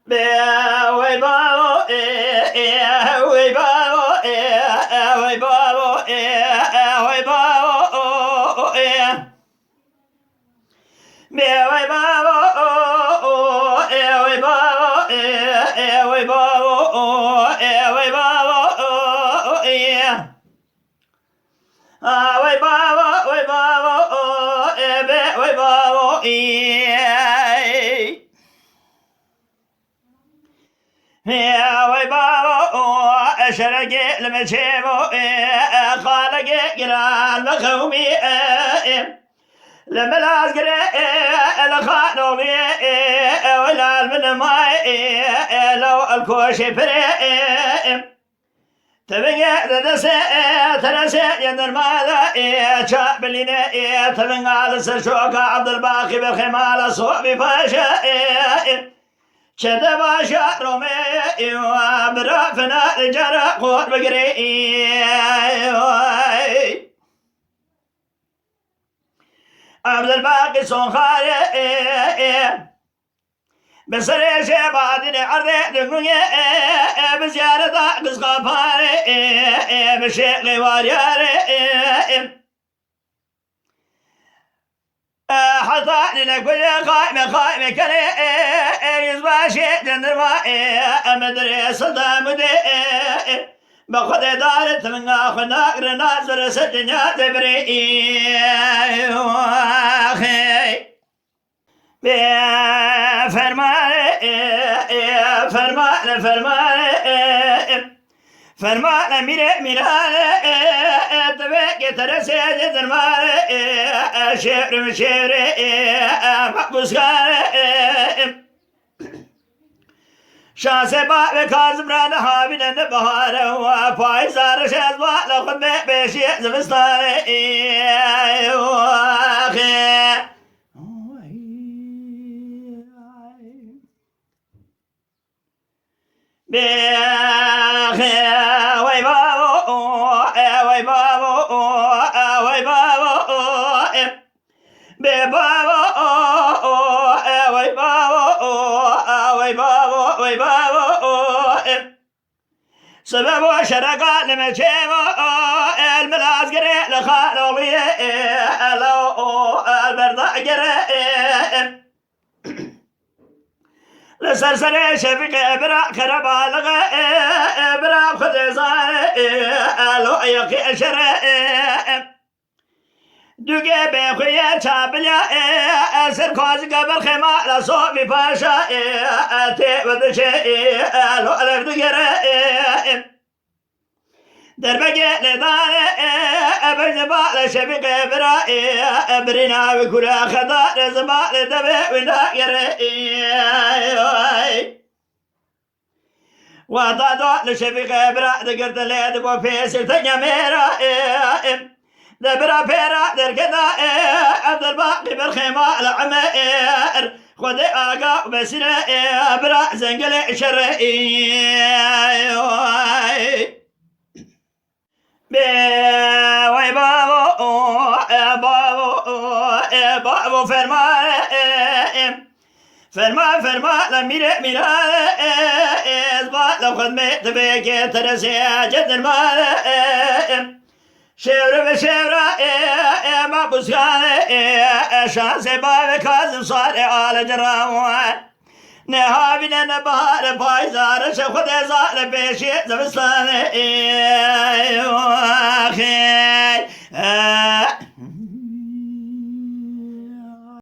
be way babo way babo way babo way babo be way babo way babo way babo way babo way babo be way babo يا وي بابا اشرق المشيبو خالق قران مخومي لما لازقر الخانومي ولا من ماي لو الكوشي فريم تبقى ترسي يندر ماذا شاب لنا تبقى على سرشوكا عبد الباقي بالخمال صوبي فاشا شد باشا رومي برافنا رجال قوت بقري عبد الباقي صون خاري بسر شبادين عرض دقنية بزيارة قصقى فاري بشيقي وارياري حطاني لكل خايمة كلي يزباشي جندرما مدري سلطة مدي بخد دارت من آخنا ناظر سجنيا تبري فرمان میرانه تبقى ترسي درمان شعر مشعر مقبوس كان شانس باب كاظم ران حابين بهار وفايزار شازوا لخد بشي زمستان way babo way babo way babo be babo way babo way babo way babo سبب شرقا لمشيبو الملاز قري لخالوغي لو البرضا قري لسرسر شفق برا كربالغ برا خدزان لو يقي شرع دوغي بخويا چابليا سر كوز قبل خيما لصوبي باشا تي ودشي لو الف دقر دربقي لدان بجبال شفق برا برنا وكلا خضار زبال دبي وناقر وضادو لشفق برا دقرت ليد بو فيسر تنيا ميرا دبرا بيرا دركدا عبد الباقي بالخيمة العمائر خذ آقا بسنا برا زنقل شرعي way babo فرما لا ميرا لو خدمت بك ترسي جد المال شورة ما بسكان شانس باب كاظم صار على جراوان نهابنا نبهار فايزار شخد زار بيشي زمستان